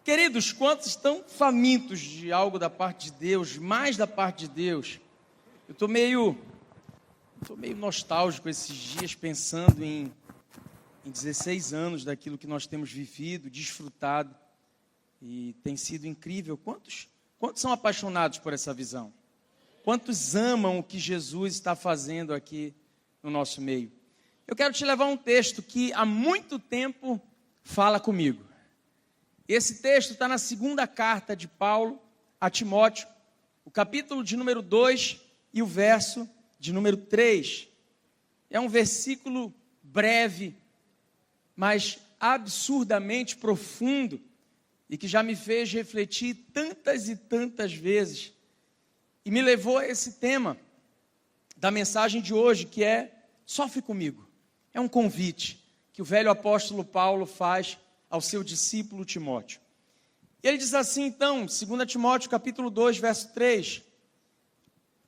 Queridos, quantos estão famintos de algo da parte de Deus, mais da parte de Deus? Eu estou meio nostálgico esses dias, pensando em 16 anos daquilo que nós temos vivido, desfrutado, e tem sido incrível. Quantos são apaixonados por essa visão? Quantos amam o que Jesus está fazendo aqui no nosso meio? Eu quero te levar a um texto que há muito tempo fala comigo. Esse texto está na segunda carta de Paulo a Timóteo, o capítulo de número 2 e o verso de número 3. É um versículo breve, mas absurdamente profundo, e que já me fez refletir tantas e tantas vezes, e me levou a esse tema da mensagem de hoje, que é: sofre comigo. É um convite que o velho apóstolo Paulo faz ao seu discípulo Timóteo. E ele diz assim, então, 2 Timóteo capítulo 2, verso 3,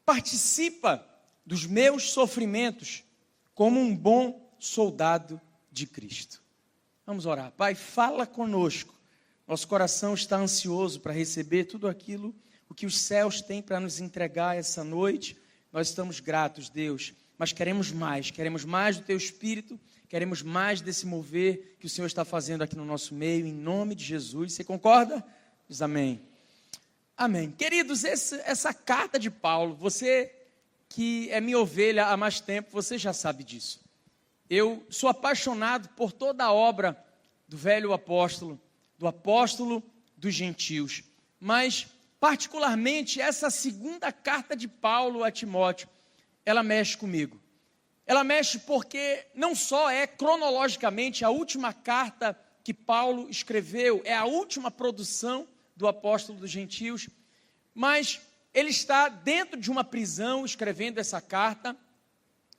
participa dos meus sofrimentos como um bom soldado de Cristo. Vamos orar. Pai, fala conosco. Nosso coração está ansioso para receber tudo aquilo o que os céus têm para nos entregar essa noite. Nós estamos gratos, Deus, mas queremos mais do Teu Espírito, queremos mais desse mover que o Senhor está fazendo aqui no nosso meio, em nome de Jesus. Você concorda? Diz amém. Amém. Queridos, essa carta de Paulo, você que é minha ovelha há mais tempo, você já sabe disso. Eu sou apaixonado por toda a obra do velho apóstolo, do apóstolo dos gentios, mas particularmente essa segunda carta de Paulo a Timóteo, ela mexe comigo. Ela mexe porque não só é cronologicamente a última carta que Paulo escreveu, é a última produção do apóstolo dos gentios, mas ele está dentro de uma prisão escrevendo essa carta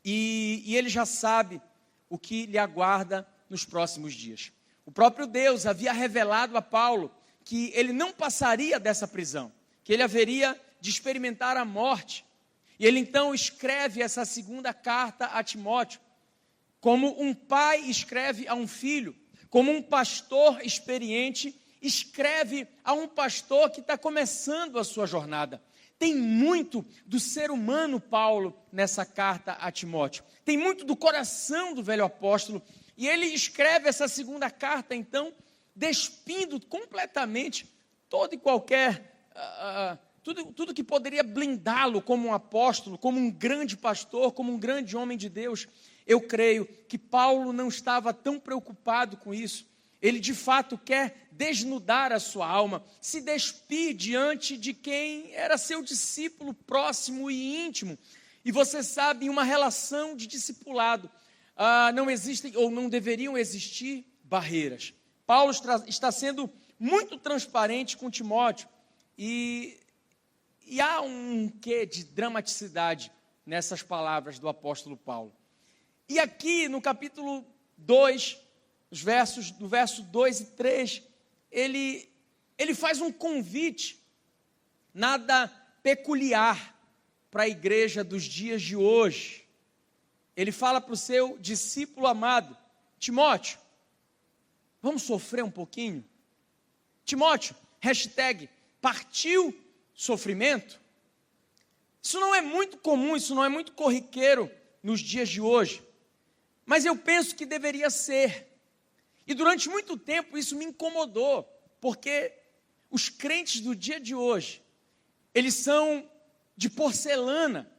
e ele já sabe o que lhe aguarda nos próximos dias. O próprio Deus havia revelado a Paulo que ele não passaria dessa prisão, que ele haveria de experimentar a morte. E ele então escreve essa segunda carta a Timóteo, como um pai escreve a um filho, como um pastor experiente escreve a um pastor que está começando a sua jornada. Tem muito do ser humano, Paulo, nessa carta a Timóteo. Tem muito do coração do velho apóstolo. E ele escreve essa segunda carta, então, despindo completamente todo e qualquer... Tudo que poderia blindá-lo como um apóstolo, como um grande pastor, como um grande homem de Deus. Eu creio que Paulo não estava tão preocupado com isso. Ele de fato quer desnudar a sua alma, se despir diante de quem era seu discípulo próximo e íntimo. E você sabe, em uma relação de discipulado, não existem ou não deveriam existir barreiras. Paulo está sendo muito transparente com Timóteo e há um quê de dramaticidade nessas palavras do apóstolo Paulo. E aqui no capítulo 2, do verso 2 e 3, ele faz um convite nada peculiar para a igreja dos dias de hoje. Ele fala para o seu discípulo amado, Timóteo, vamos sofrer um pouquinho? Timóteo, #partiu sofrimento. Isso não é muito comum, isso não é muito corriqueiro nos dias de hoje, mas eu penso que deveria ser. E durante muito tempo isso me incomodou, porque os crentes do dia de hoje, eles são de porcelana.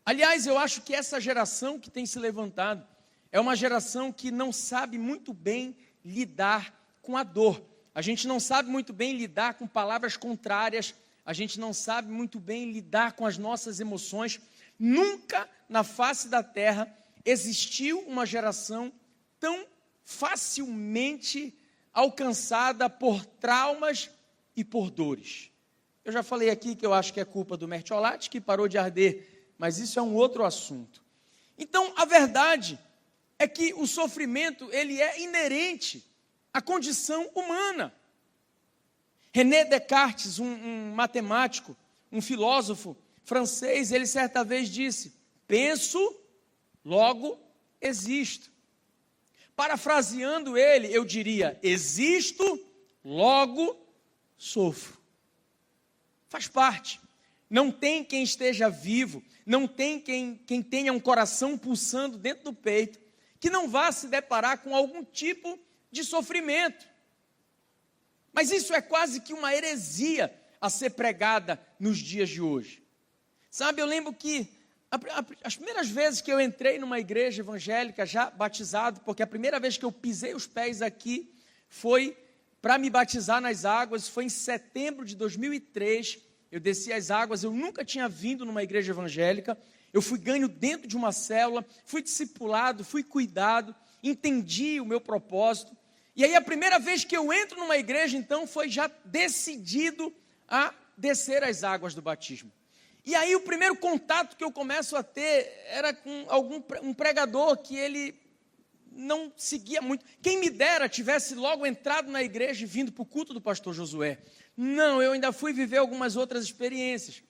Aliás, eu acho que essa geração que tem se levantado é uma geração que não sabe muito bem lidar com a dor. A gente não sabe muito bem lidar com palavras contrárias, a gente não sabe muito bem lidar com as nossas emoções. Nunca na face da terra existiu uma geração tão facilmente alcançada por traumas e por dores. Eu já falei aqui que eu acho que é culpa do mertiolate, que parou de arder, mas isso é um outro assunto. Então, a verdade é que o sofrimento, ele é inerente à condição humana. René Descartes, um matemático, um filósofo francês, ele certa vez disse: penso, logo existo. Parafraseando ele, eu diria: existo, logo sofro. Faz parte. Não tem quem esteja vivo, não tem quem tenha um coração pulsando dentro do peito, que não vá se deparar com algum tipo de sofrimento. Mas isso é quase que uma heresia a ser pregada nos dias de hoje. Sabe, eu lembro que as primeiras vezes que eu entrei numa igreja evangélica, já batizado, porque a primeira vez que eu pisei os pés aqui foi para me batizar nas águas, foi em setembro de 2003, eu desci as águas, eu nunca tinha vindo numa igreja evangélica, eu fui ganho dentro de uma célula, fui discipulado, fui cuidado, entendi o meu propósito, e aí a primeira vez que eu entro numa igreja, então, foi já decidido a descer as águas do batismo. E aí o primeiro contato que eu começo a ter era com um pregador que ele não seguia muito. Quem me dera tivesse logo entrado na igreja e vindo para o culto do pastor Josué. Não, eu ainda fui viver algumas outras experiências.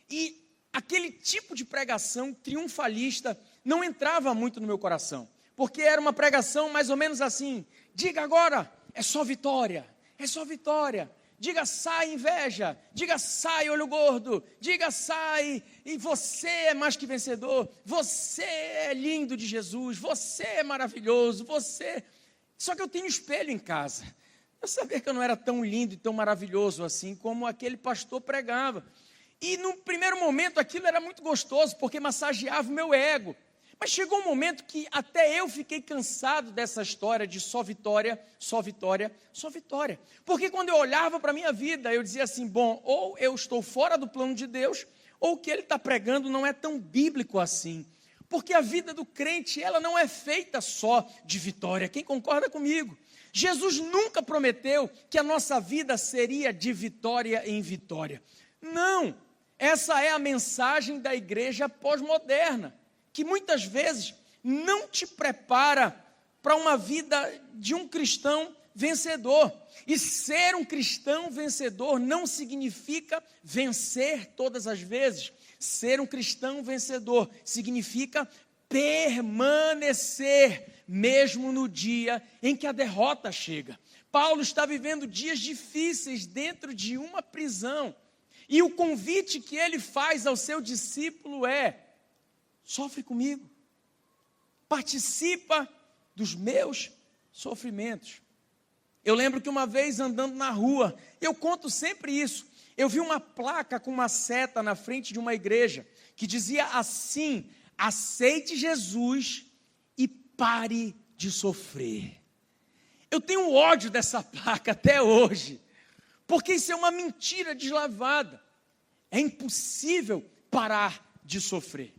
E aquele tipo de pregação triunfalista não entrava muito no meu coração. Porque era uma pregação mais ou menos assim: diga agora, é só vitória, é só vitória. Diga sai inveja, diga sai olho gordo, diga sai e você é mais que vencedor, você é lindo de Jesus, você é maravilhoso, você... Só que eu tenho espelho em casa. Eu sabia que eu não era tão lindo e tão maravilhoso assim como aquele pastor pregava. E no primeiro momento aquilo era muito gostoso porque massageava o meu ego. Mas chegou um momento que até eu fiquei cansado dessa história de só vitória, só vitória, só vitória. Porque quando eu olhava para a minha vida, eu dizia assim, bom, ou eu estou fora do plano de Deus, ou o que ele está pregando não é tão bíblico assim. Porque a vida do crente, ela não é feita só de vitória. Quem concorda comigo? Jesus nunca prometeu que a nossa vida seria de vitória em vitória. Não, essa é a mensagem da igreja pós-moderna, que muitas vezes não te prepara para uma vida de um cristão vencedor. E ser um cristão vencedor não significa vencer todas as vezes. Ser um cristão vencedor significa permanecer, mesmo no dia em que a derrota chega. Paulo está vivendo dias difíceis dentro de uma prisão. E o convite que ele faz ao seu discípulo é: sofre comigo, participa dos meus sofrimentos. Eu lembro que uma vez andando na rua, eu conto sempre isso, eu vi uma placa com uma seta na frente de uma igreja, que dizia assim: aceite Jesus e pare de sofrer. Eu tenho ódio dessa placa até hoje, porque isso é uma mentira deslavada. É impossível parar de sofrer.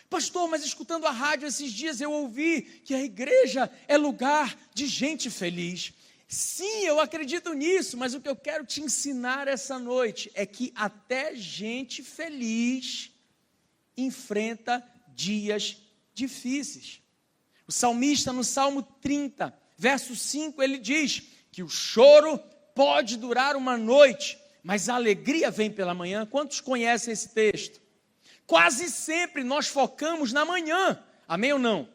Pastor, mas escutando a rádio esses dias eu ouvi que a igreja é lugar de gente feliz. Sim, eu acredito nisso, mas o que eu quero te ensinar essa noite é que até gente feliz enfrenta dias difíceis. O salmista no Salmo 30, verso 5, ele diz que o choro pode durar uma noite, mas a alegria vem pela manhã. Quantos conhecem esse texto? Quase sempre nós focamos na manhã, amém ou não?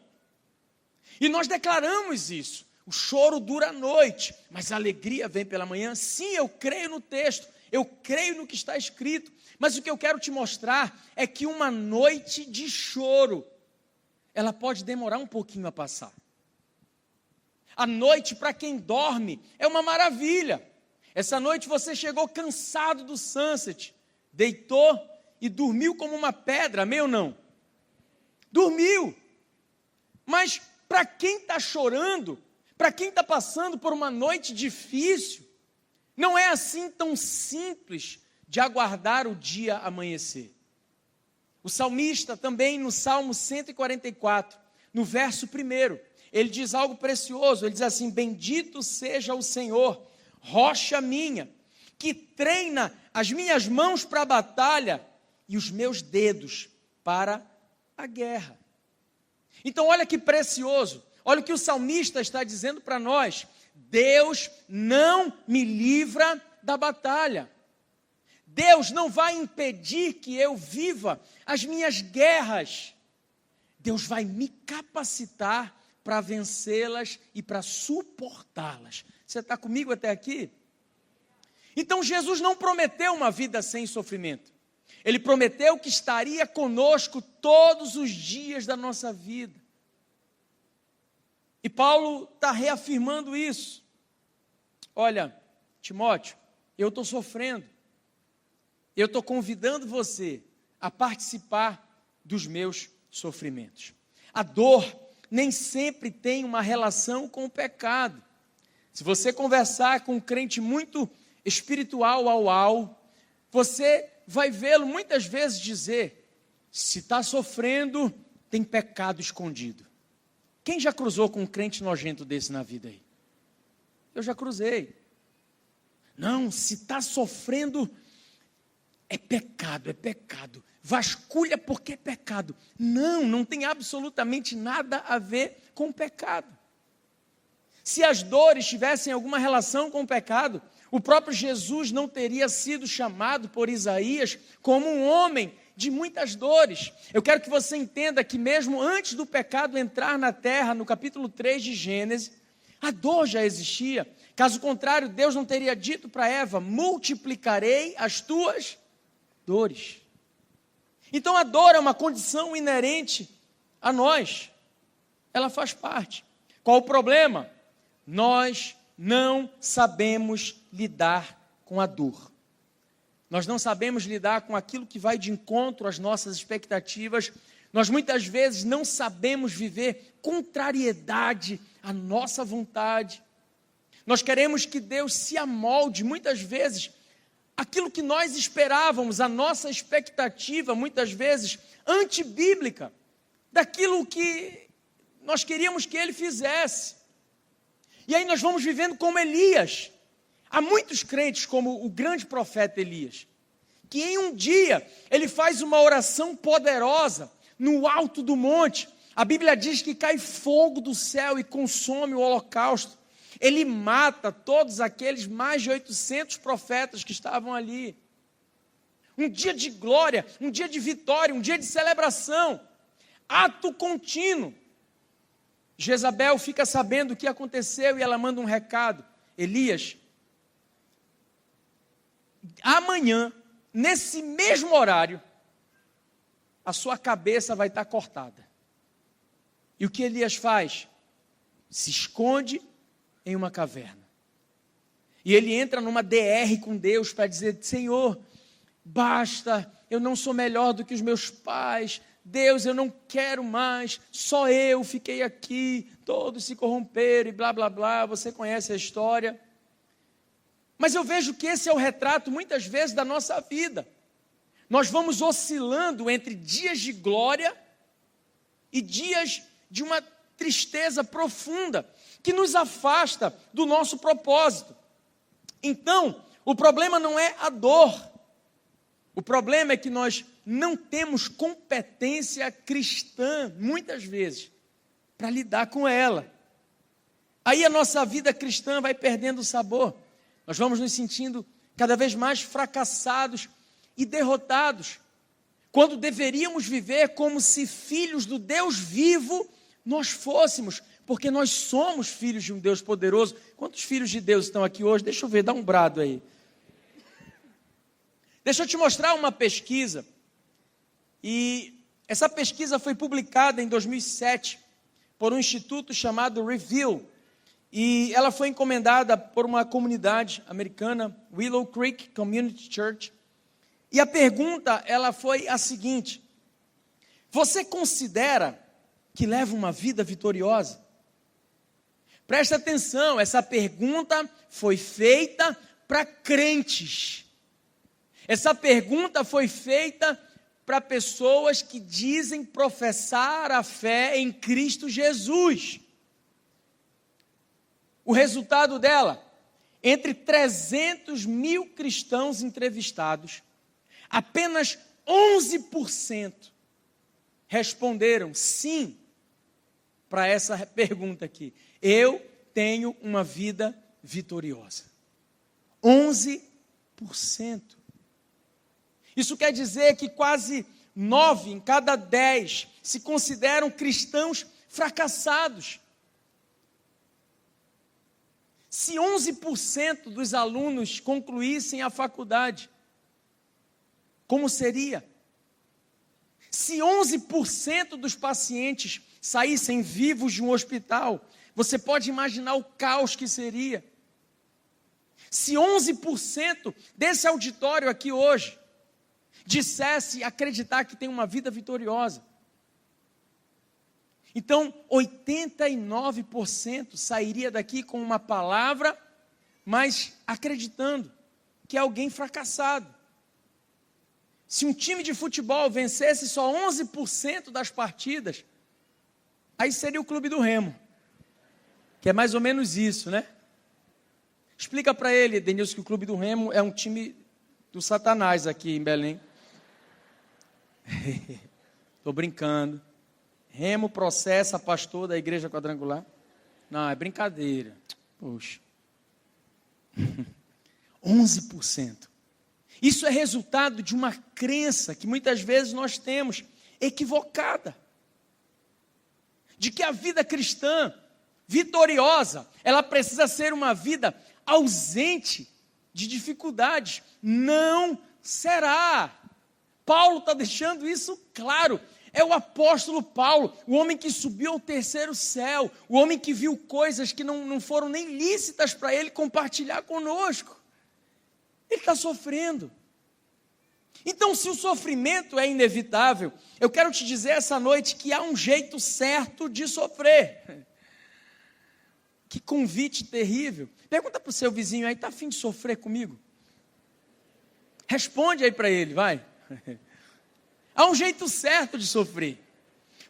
E nós declaramos isso, o choro dura a noite, mas a alegria vem pela manhã. Sim, eu creio no texto, eu creio no que está escrito, mas o que eu quero te mostrar é que uma noite de choro, ela pode demorar um pouquinho a passar. A noite para quem dorme é uma maravilha. Essa noite você chegou cansado do sunset, deitou e dormiu como uma pedra, amém ou não? Dormiu. Mas para quem está chorando, para quem está passando por uma noite difícil, não é assim tão simples de aguardar o dia amanhecer. O salmista também no Salmo 144, no verso 1, ele diz algo precioso, ele diz assim: bendito seja o Senhor, rocha minha, que treina as minhas mãos para a batalha e os meus dedos para a guerra. Então olha que precioso, olha o que o salmista está dizendo para nós: Deus não me livra da batalha. Deus não vai impedir que eu viva as minhas guerras. Deus vai me capacitar para vencê-las e para suportá-las. Você está comigo até aqui? Então Jesus não prometeu uma vida sem sofrimento. Ele prometeu que estaria conosco todos os dias da nossa vida. E Paulo está reafirmando isso. Olha, Timóteo, eu estou sofrendo. Eu estou convidando você a participar dos meus sofrimentos. A dor nem sempre tem uma relação com o pecado. Se você conversar com um crente muito espiritual, você vai vê-lo muitas vezes dizer, se está sofrendo, tem pecado escondido. Quem já cruzou com um crente nojento desse na vida aí? Eu já cruzei. Não, se está sofrendo, é pecado, é pecado. Vasculha porque é pecado. Não tem absolutamente nada a ver com o pecado. Se as dores tivessem alguma relação com o pecado, o próprio Jesus não teria sido chamado por Isaías como um homem de muitas dores. Eu quero que você entenda que mesmo antes do pecado entrar na terra, no capítulo 3 de Gênesis, a dor já existia. Caso contrário, Deus não teria dito para Eva, multiplicarei as tuas dores. Então a dor é uma condição inerente a nós. Ela faz parte. Qual o problema? Nós não sabemos lidar com a dor. Nós não sabemos lidar com aquilo que vai de encontro às nossas expectativas. Nós muitas vezes não sabemos viver contrariedade à nossa vontade. Nós queremos que Deus se amolde muitas vezes aquilo que nós esperávamos, a nossa expectativa muitas vezes antibíblica, daquilo que nós queríamos que Ele fizesse. E aí nós vamos vivendo como Elias. Há muitos crentes como o grande profeta Elias, que em um dia ele faz uma oração poderosa no alto do monte. A Bíblia diz que cai fogo do céu e consome o holocausto. Ele mata todos aqueles mais de 800 profetas que estavam ali. Um dia de glória, um dia de vitória, um dia de celebração. Ato contínuo. Jezabel fica sabendo o que aconteceu e ela manda um recado. Elias, amanhã, nesse mesmo horário, a sua cabeça vai estar cortada. E o que Elias faz? Se esconde em uma caverna. E ele entra numa DR com Deus para dizer, Senhor, basta, eu não sou melhor do que os meus pais, Deus, eu não quero mais, só eu fiquei aqui, todos se corromperam e blá, blá, blá, você conhece a história. Mas eu vejo que esse é o retrato, muitas vezes, da nossa vida. Nós vamos oscilando entre dias de glória e dias de uma tristeza profunda, que nos afasta do nosso propósito. Então, o problema não é a dor. O problema é que nós não temos competência cristã, muitas vezes, para lidar com ela. Aí a nossa vida cristã vai perdendo o sabor. Nós vamos nos sentindo cada vez mais fracassados e derrotados, quando deveríamos viver como se filhos do Deus vivo nós fôssemos, porque nós somos filhos de um Deus poderoso. Quantos filhos de Deus estão aqui hoje? Deixa eu ver, dá um brado aí. Deixa eu te mostrar uma pesquisa, e essa pesquisa foi publicada em 2007 por um instituto chamado Reveal, e ela foi encomendada por uma comunidade americana, Willow Creek Community Church, e a pergunta ela foi a seguinte: você considera que leva uma vida vitoriosa? Presta atenção, essa pergunta foi feita para crentes. Essa pergunta foi feita para pessoas que dizem professar a fé em Cristo Jesus. O resultado dela, entre 300 mil cristãos entrevistados, apenas 11% responderam sim para essa pergunta aqui. Eu tenho uma vida vitoriosa. 11%. Isso quer dizer que quase 9 em cada 10 se consideram cristãos fracassados. Se 11% dos alunos concluíssem a faculdade, como seria? Se 11% dos pacientes saíssem vivos de um hospital, você pode imaginar o caos que seria. Se 11% desse auditório aqui hoje dissesse acreditar que tem uma vida vitoriosa, então 89% sairia daqui com uma palavra, mas acreditando que é alguém fracassado. Se um time de futebol vencesse só 11% das partidas, aí seria o Clube do Remo, que é mais ou menos isso, né? Explica para ele, Denilson, que o Clube do Remo é um time do Satanás aqui em Belém. Estou brincando. Remo processa pastor da igreja quadrangular. Não, é brincadeira. Poxa. 11%. Isso é resultado de uma crença que muitas vezes nós temos equivocada. De que a vida cristã, vitoriosa, ela precisa ser uma vida ausente de dificuldades. Não será. Paulo está deixando isso claro. É o apóstolo Paulo, o homem que subiu ao terceiro céu, o homem que viu coisas que não foram nem lícitas para ele compartilhar conosco. Ele está sofrendo. Então, se o sofrimento é inevitável, eu quero te dizer essa noite que há um jeito certo de sofrer. Que convite terrível. Pergunta para o seu vizinho aí, está a fim de sofrer comigo? Responde aí para ele, vai. Há um jeito certo de sofrer.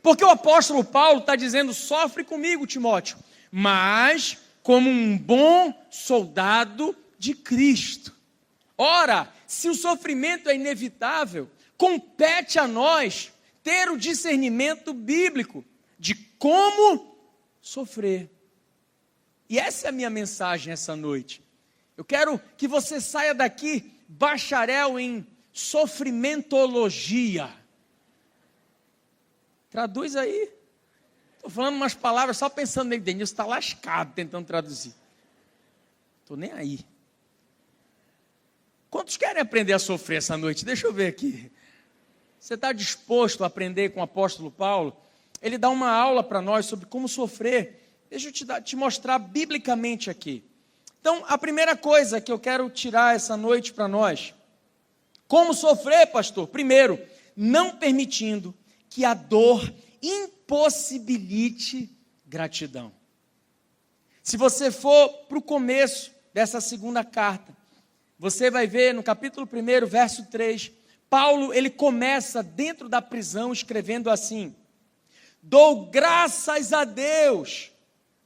Porque o apóstolo Paulo está dizendo, sofre comigo, Timóteo, mas como um bom soldado de Cristo. Ora, se o sofrimento é inevitável, compete a nós ter o discernimento bíblico de como sofrer. E essa é a minha mensagem essa noite. Eu quero que você saia daqui bacharel em sofrimentologia. Traduz aí. Estou falando umas palavras só pensando nele. Denilson está lascado tentando traduzir. Estou nem aí. Quantos querem aprender a sofrer essa noite? Deixa eu ver aqui. Você está disposto a aprender com o apóstolo Paulo? Ele dá uma aula para nós sobre como sofrer. Deixa eu te mostrar biblicamente aqui. Então, a primeira coisa que eu quero tirar essa noite para nós. Como sofrer, pastor? Primeiro, não permitindo que a dor impossibilite gratidão. Se você for para o começo dessa segunda carta, você vai ver no capítulo 1, verso 3, Paulo, ele começa dentro da prisão escrevendo assim: dou graças a Deus,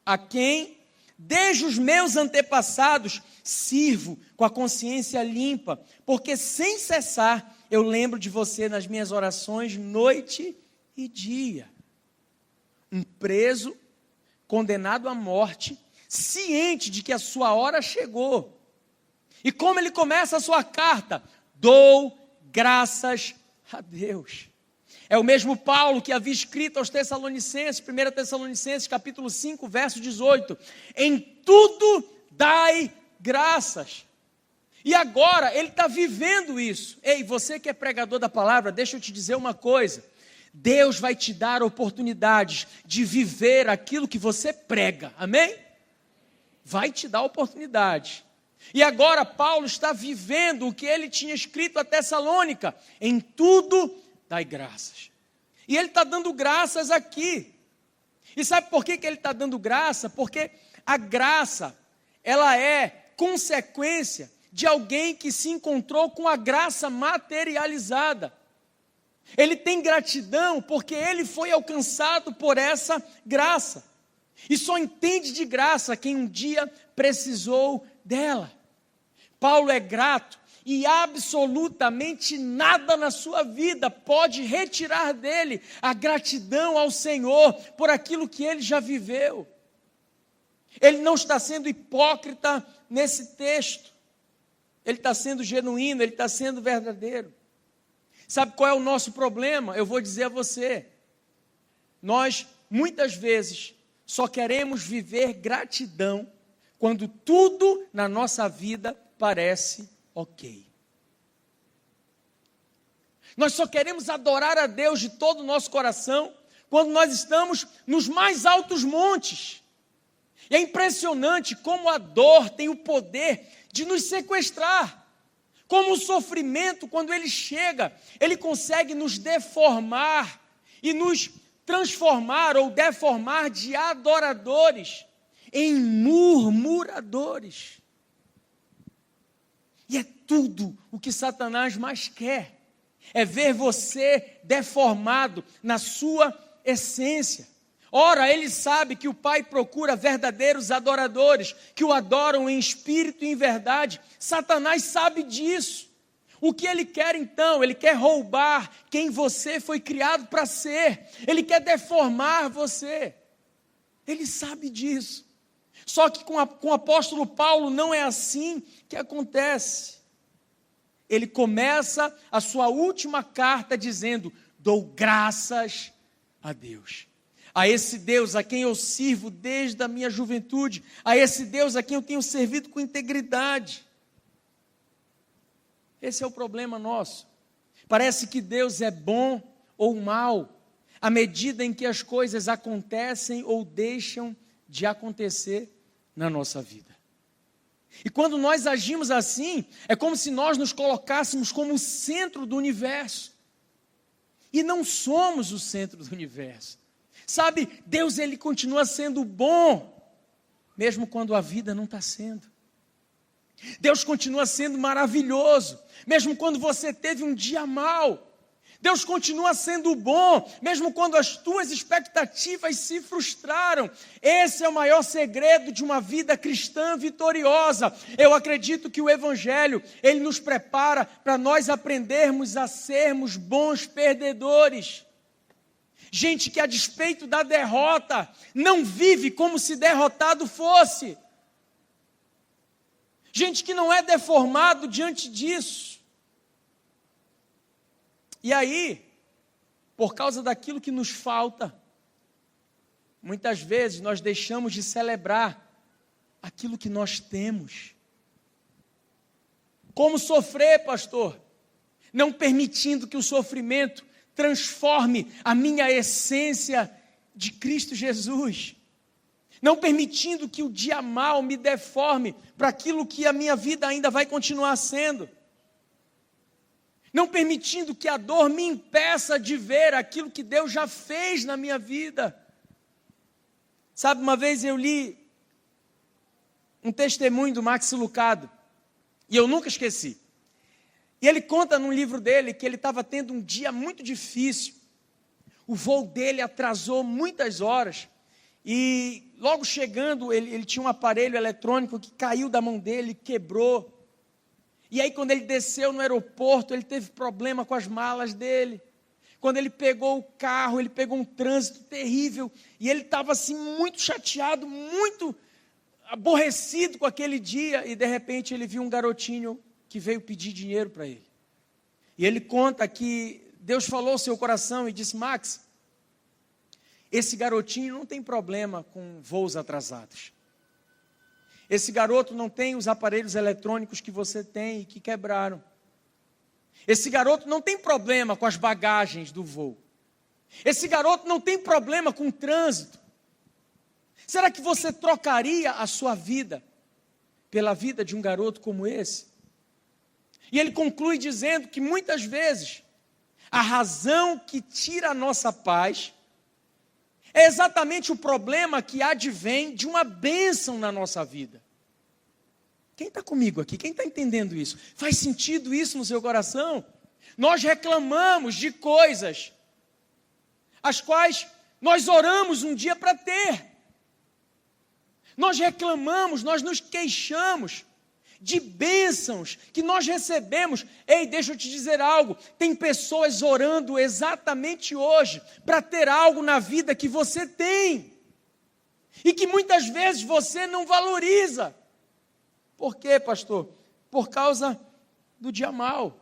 a quem, desde os meus antepassados, sirvo com a consciência limpa, porque sem cessar eu lembro de você nas minhas orações noite e dia. Um preso, condenado à morte, ciente de que a sua hora chegou. E como ele começa a sua carta? Dou graças a Deus. É o mesmo Paulo que havia escrito aos Tessalonicenses, 1 Tessalonicenses capítulo 5, verso 18. Em tudo dai graças. E agora ele está vivendo isso. Ei, você que é pregador da palavra, deixa eu te dizer uma coisa. Deus vai te dar oportunidades de viver aquilo que você prega. Amém? Vai te dar oportunidade. E agora Paulo está vivendo o que ele tinha escrito a Tessalônica. Em tudo dai graças. E ele está dando graças aqui. E sabe por que ele está dando graça? Porque a graça, ela é consequência de alguém que se encontrou com a graça materializada. Ele tem gratidão porque ele foi alcançado por essa graça. E só entende de graça quem um dia precisou dela. Paulo é grato e absolutamente nada na sua vida pode retirar dele a gratidão ao Senhor por aquilo que ele já viveu. Ele não está sendo hipócrita nesse texto. Ele está sendo genuíno, ele está sendo verdadeiro. Sabe qual é o nosso problema? Eu vou dizer a você. Nós, muitas vezes, só queremos viver gratidão quando tudo na nossa vida parece ok. Nós só queremos adorar a Deus de todo o nosso coração quando nós estamos nos mais altos montes. E é impressionante como a dor tem o poder de nos sequestrar. Como o sofrimento, quando ele chega, ele consegue nos deformar e nos transformar ou deformar de adoradores em murmuradores. E é tudo o que Satanás mais quer. É ver você deformado na sua essência. Ora, ele sabe que o Pai procura verdadeiros adoradores, que o adoram em espírito e em verdade. Satanás sabe disso. O que ele quer então? Ele quer roubar quem você foi criado para ser. Ele quer deformar você. Ele sabe disso. Só que com o apóstolo Paulo não é assim que acontece. Ele começa a sua última carta dizendo: dou graças a Deus. A esse Deus a quem eu sirvo desde a minha juventude, a esse Deus a quem eu tenho servido com integridade. Esse é o problema nosso. Parece que Deus é bom ou mal, à medida em que as coisas acontecem ou deixam de acontecer na nossa vida. E quando nós agimos assim, é como se nós nos colocássemos como o centro do universo. E não somos o centro do universo. Sabe, Deus ele continua sendo bom, mesmo quando a vida não está sendo. Deus continua sendo maravilhoso, mesmo quando você teve um dia mau. Deus continua sendo bom, mesmo quando as tuas expectativas se frustraram. Esse é o maior segredo de uma vida cristã vitoriosa. Eu acredito que o Evangelho, ele nos prepara para nós aprendermos a sermos bons perdedores. Gente que a despeito da derrota, não vive como se derrotado fosse. Gente que não é deformado diante disso. E aí, por causa daquilo que nos falta, muitas vezes nós deixamos de celebrar aquilo que nós temos. Como sofrer, pastor? Não permitindo que o sofrimento transforme a minha essência de Cristo Jesus. Não permitindo que o dia mal me deforme para aquilo que a minha vida ainda vai continuar sendo. Não permitindo que a dor me impeça de ver aquilo que Deus já fez na minha vida. Sabe, uma vez eu li um testemunho do Max Lucado, e eu nunca esqueci. E ele conta num livro dele que ele estava tendo um dia muito difícil. O voo dele atrasou muitas horas. E logo chegando, ele tinha um aparelho eletrônico que caiu da mão dele, quebrou. E aí quando ele desceu no aeroporto, ele teve problema com as malas dele. Quando ele pegou o carro, ele pegou um trânsito terrível. E ele estava assim muito chateado, muito aborrecido com aquele dia. E de repente ele viu um garotinho que veio pedir dinheiro para ele. E ele conta que Deus falou ao seu coração e disse: Max, esse garotinho não tem problema com voos atrasados. Esse garoto não tem os aparelhos eletrônicos que você tem e que quebraram. Esse garoto não tem problema com as bagagens do voo. Esse garoto não tem problema com o trânsito. Será que você trocaria a sua vida pela vida de um garoto como esse? E ele conclui dizendo que muitas vezes a razão que tira a nossa paz é exatamente o problema que advém de uma bênção na nossa vida. Quem está comigo aqui? Quem está entendendo isso? Faz sentido isso no seu coração? Nós reclamamos de coisas as quais nós oramos um dia para ter. Nós reclamamos, nós nos queixamos de bênçãos que nós recebemos. Ei, deixa eu te dizer algo, tem pessoas orando exatamente hoje para ter algo na vida que você tem e que muitas vezes você não valoriza. Por quê, pastor? Por causa do dia mal,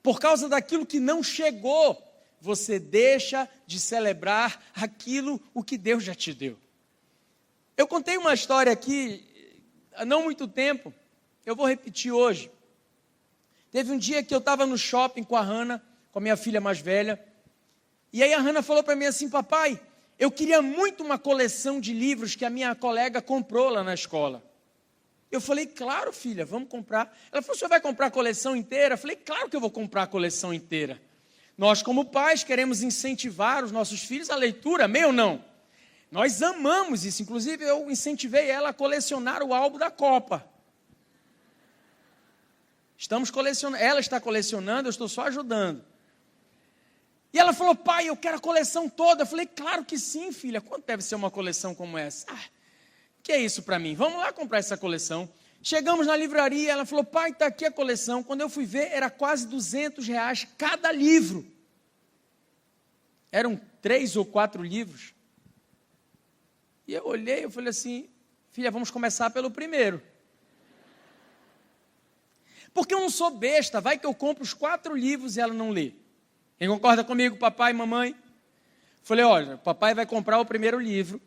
por causa daquilo que não chegou, você deixa de celebrar aquilo o que Deus já te deu. Eu contei uma história aqui há não muito tempo, eu vou repetir hoje. Teve um dia que eu estava no shopping com a Hannah, com a minha filha mais velha, e aí a Hannah falou para mim assim: papai, eu queria muito uma coleção de livros que a minha colega comprou lá na escola. Eu falei: claro, filha, vamos comprar. Ela falou: o senhor vai comprar a coleção inteira? Eu falei: claro que eu vou comprar a coleção inteira. Nós, como pais, queremos incentivar os nossos filhos à leitura, amém ou não? Nós amamos isso, inclusive eu incentivei ela a colecionar o álbum da Copa. Estamos colecionando, ela está colecionando, eu estou só ajudando. E ela falou: pai, eu quero a coleção toda. Eu falei: claro que sim, filha, quanto deve ser uma coleção como essa? Que é isso para mim? Vamos lá comprar essa coleção. Chegamos na livraria, ela falou: pai, está aqui a coleção. Quando eu fui ver, era quase R$200 cada livro. Eram 3 ou 4 livros. E eu olhei, eu falei assim: filha, vamos começar pelo primeiro. Porque eu não sou besta, vai que eu compro os 4 livros e ela não lê. Quem concorda comigo, papai e mamãe? Falei: olha, papai vai comprar o primeiro livro.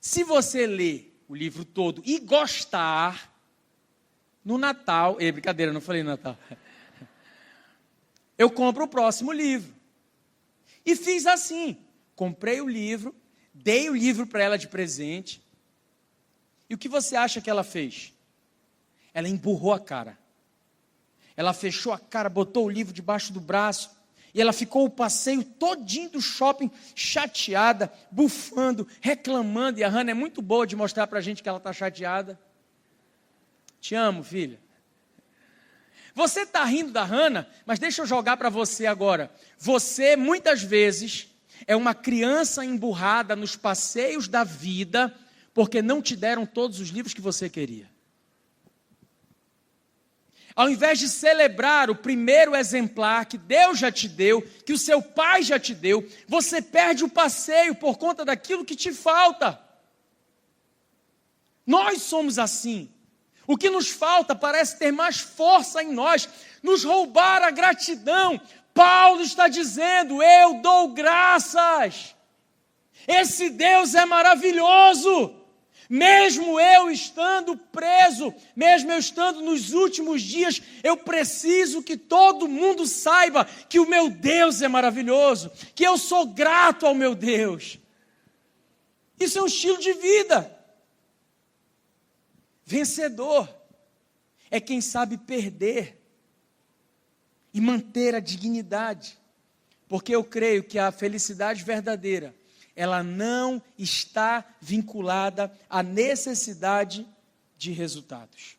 Se você ler o livro todo e gostar, no Natal, brincadeira, não falei Natal, eu compro o próximo livro. E fiz assim, comprei o livro, dei o livro para ela de presente, e o que você acha que ela fez? Ela emburrou a cara, ela fechou a cara, botou o livro debaixo do braço, e ela ficou o passeio todinho do shopping chateada, bufando, reclamando. E a Hannah é muito boa de mostrar para a gente que ela está chateada. Te amo, filha. Você está rindo da Hannah, mas deixa eu jogar para você agora. Você, muitas vezes, é uma criança emburrada nos passeios da vida, porque não te deram todos os livros que você queria. Ao invés de celebrar o primeiro exemplar que Deus já te deu, que o seu pai já te deu, você perde o passeio por conta daquilo que te falta. Nós somos assim. O que nos falta parece ter mais força em nós, nos roubar a gratidão. Paulo está dizendo: eu dou graças. Esse Deus é maravilhoso. Mesmo eu estando preso, mesmo eu estando nos últimos dias, eu preciso que todo mundo saiba que o meu Deus é maravilhoso, que eu sou grato ao meu Deus. Isso é um estilo de vida. Vencedor é quem sabe perder e manter a dignidade, porque eu creio que a felicidade verdadeira, ela não está vinculada à necessidade de resultados.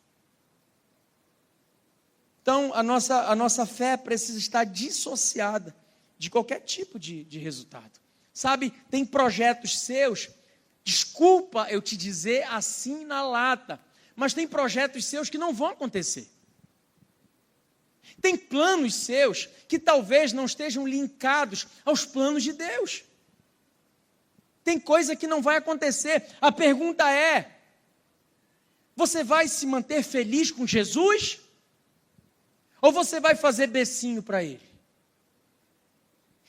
Então, a nossa fé precisa estar dissociada de qualquer tipo de resultado. Sabe, tem projetos seus, desculpa eu te dizer assim na lata, mas tem projetos seus que não vão acontecer. Tem planos seus que talvez não estejam linkados aos planos de Deus. Tem coisa que não vai acontecer. A pergunta é: você vai se manter feliz com Jesus? Ou você vai fazer becinho para Ele?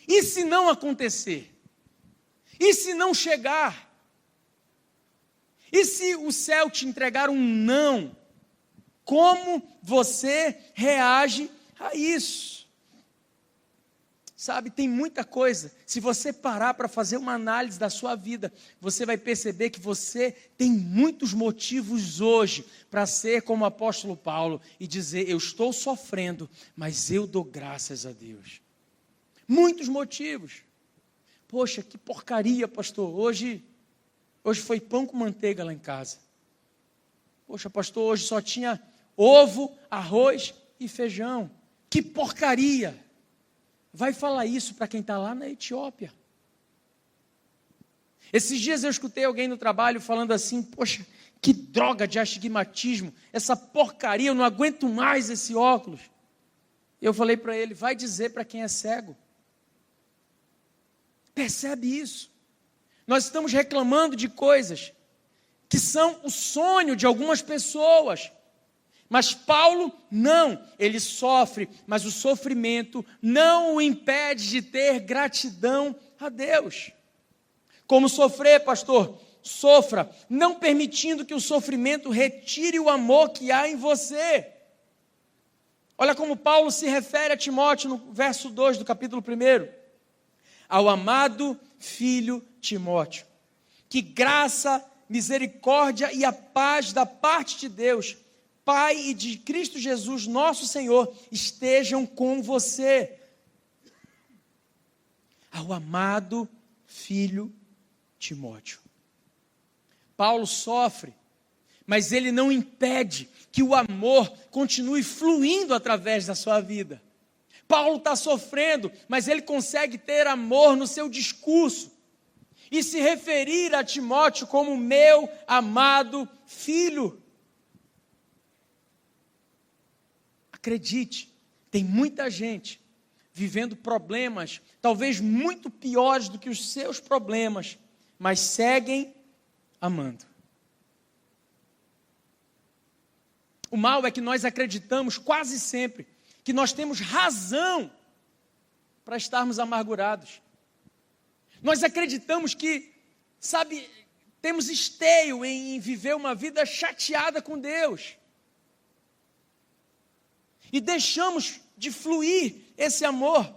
E se não acontecer? E se não chegar? E se o céu te entregar um não? Como você reage a isso? Sabe, tem muita coisa. Se você parar para fazer uma análise da sua vida, você vai perceber que você tem muitos motivos hoje para ser como o apóstolo Paulo e dizer: eu estou sofrendo, mas eu dou graças a Deus. Muitos motivos. Poxa, que porcaria, pastor. Hoje foi pão com manteiga lá em casa. Poxa, pastor, hoje só tinha ovo, arroz e feijão. Que porcaria. Vai falar isso para quem está lá na Etiópia. Esses dias eu escutei alguém no trabalho falando assim: poxa, que droga de astigmatismo, essa porcaria, eu não aguento mais esse óculos. Eu falei para ele: vai dizer para quem é cego. Percebe isso? Nós estamos reclamando de coisas que são o sonho de algumas pessoas. Mas Paulo não, ele sofre, mas o sofrimento não o impede de ter gratidão a Deus. Como sofrer, pastor? sofra, não permitindo que o sofrimento retire o amor que há em você. Olha como Paulo se refere a Timóteo no verso 2 do capítulo 1. Ao amado filho Timóteo, que graça, misericórdia e a paz da parte de Deus, Pai e de Cristo Jesus, nosso Senhor, estejam com você. Ao amado filho Timóteo. Paulo sofre, mas ele não impede que o amor continue fluindo através da sua vida. Paulo está sofrendo, mas ele consegue ter amor no seu discurso e se referir a Timóteo como meu amado filho. Acredite, tem muita gente vivendo problemas, talvez muito piores do que os seus problemas, mas seguem amando. O mal é que nós acreditamos quase sempre que nós temos razão para estarmos amargurados. Nós acreditamos que, temos esteio em viver uma vida chateada com Deus. E deixamos de fluir esse amor.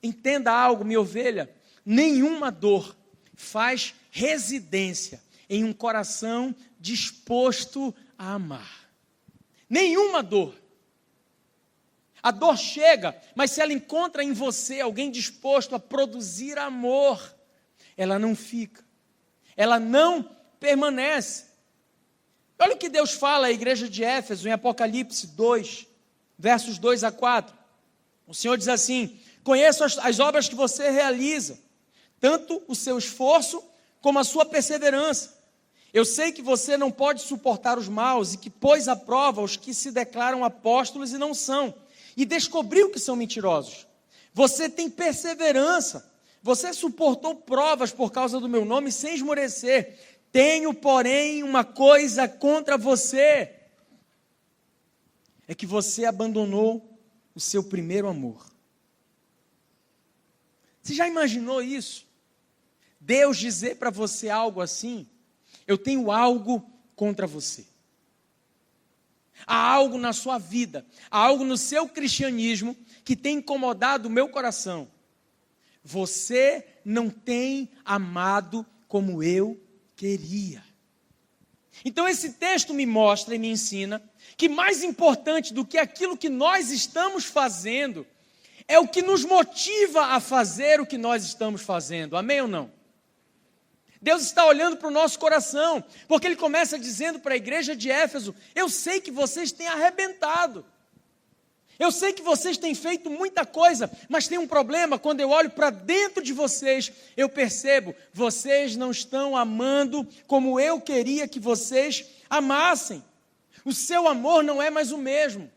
Entenda algo, minha ovelha, nenhuma dor faz residência em um coração disposto a amar. Nenhuma dor. A dor chega, mas se ela encontra em você alguém disposto a produzir amor, ela não fica, ela não permanece. Olha o que Deus fala à igreja de Éfeso em Apocalipse 2, versos 2 a 4. O Senhor diz assim: conheço as obras que você realiza, tanto o seu esforço como a sua perseverança. Eu sei que você não pode suportar os maus e que pôs à prova os que se declaram apóstolos e não são, e descobriu que são mentirosos. Você tem perseverança, você suportou provas por causa do meu nome sem esmorecer. Tenho, porém, uma coisa contra você, é que você abandonou o seu primeiro amor. Você já imaginou isso? Deus dizer para você algo assim: eu tenho algo contra você. Há algo na sua vida, há algo no seu cristianismo que tem incomodado o meu coração. Você não tem amado como eu queria. Então esse texto me mostra e me ensina que mais importante do que aquilo que nós estamos fazendo é o que nos motiva a fazer o que nós estamos fazendo. Amém ou não? Deus está olhando para o nosso coração, porque Ele começa dizendo para a igreja de Éfeso: eu sei que vocês têm arrebentado, eu sei que vocês têm feito muita coisa, mas tem um problema. Quando eu olho para dentro de vocês, eu percebo, vocês não estão amando como eu queria que vocês amassem. O seu amor não é mais o mesmo.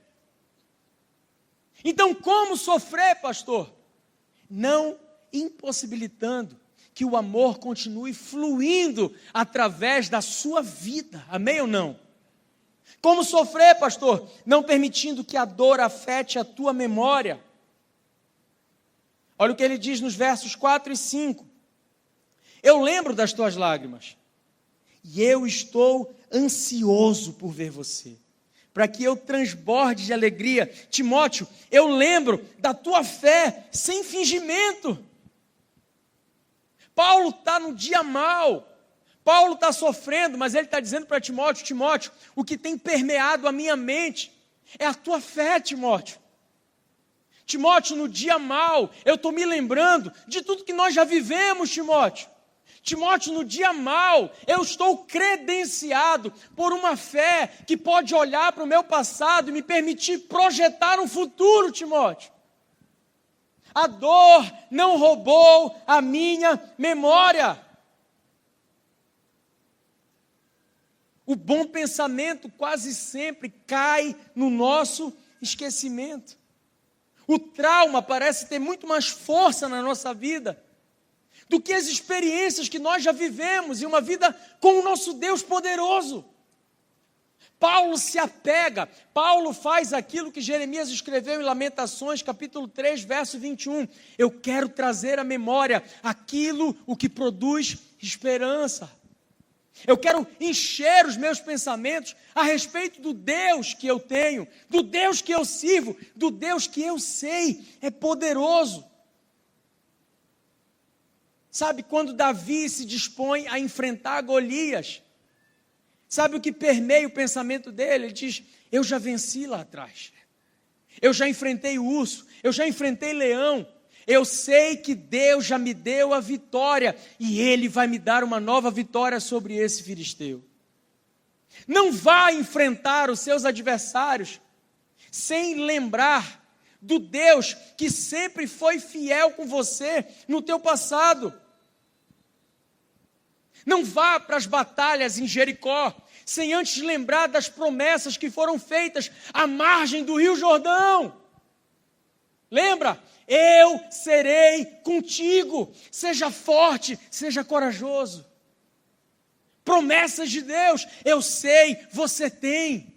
Então, como sofrer, pastor? Não impossibilitando que o amor continue fluindo através da sua vida. Amém ou não? Como sofrer, pastor? Não permitindo que a dor afete a tua memória. Olha o que ele diz nos versos 4 e 5. Eu lembro das tuas lágrimas, e eu estou ansioso por ver você, para que eu transborde de alegria. Timóteo, eu lembro da tua fé sem fingimento. Paulo está no dia mau, Paulo está sofrendo, mas ele está dizendo para Timóteo: Timóteo, o que tem permeado a minha mente é a tua fé, Timóteo. Timóteo, no dia mau, eu estou me lembrando de tudo que nós já vivemos, Timóteo. Timóteo, no dia mau, eu estou credenciado por uma fé que pode olhar para o meu passado e me permitir projetar um futuro, Timóteo. A dor não roubou a minha memória. O bom pensamento quase sempre cai no nosso esquecimento. O trauma parece ter muito mais força na nossa vida do que as experiências que nós já vivemos em uma vida com o nosso Deus poderoso. Paulo se apega, Paulo faz aquilo que Jeremias escreveu em Lamentações, capítulo 3, verso 21. Eu quero trazer à memória aquilo o que produz esperança. Eu quero encher os meus pensamentos a respeito do Deus que eu tenho, do Deus que eu sirvo, do Deus que eu sei é poderoso. Sabe, quando Davi se dispõe a enfrentar Golias, sabe o que permeia o pensamento dele? Ele diz, eu já venci lá atrás, eu já enfrentei o urso, eu já enfrentei leão, eu sei que Deus já me deu a vitória, e Ele vai me dar uma nova vitória sobre esse filisteu. Não vá enfrentar os seus adversários, sem lembrar do Deus que sempre foi fiel com você no teu passado. Não vá para as batalhas em Jericó, sem antes lembrar das promessas que foram feitas à margem do Rio Jordão. Lembra? Eu serei contigo, seja forte, seja corajoso. Promessas de Deus, eu sei, você tem.